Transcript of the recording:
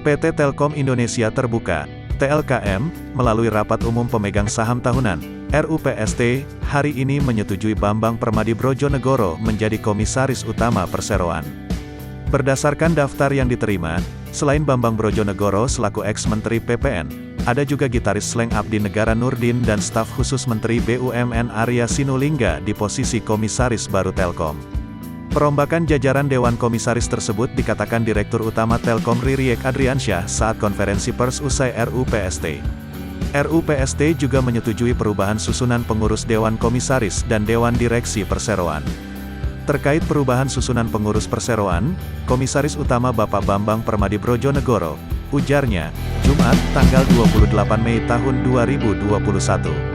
PT Telkom Indonesia Terbuka, TLKM, melalui Rapat Umum Pemegang Saham Tahunan, RUPST, hari ini menyetujui Bambang Permadi Brojonegoro menjadi Komisaris Utama Perseroan. Berdasarkan daftar yang diterima, selain Bambang Brojonegoro selaku ex-Menteri PPN, ada juga gitaris Sleng Abdi Negara Nurdin dan staf khusus Menteri BUMN Arya Sinulinga di posisi Komisaris Baru Telkom. Perombakan jajaran Dewan Komisaris tersebut dikatakan Direktur Utama Telkom Ririek Adriansyah saat konferensi pers usai RUPST. RUPST juga menyetujui perubahan susunan pengurus Dewan Komisaris dan Dewan Direksi Perseroan. Terkait perubahan susunan pengurus Perseroan, Komisaris Utama Bapak Bambang Permadi Brojonegoro, ujarnya, Jumat, tanggal 28 Mei tahun 2021.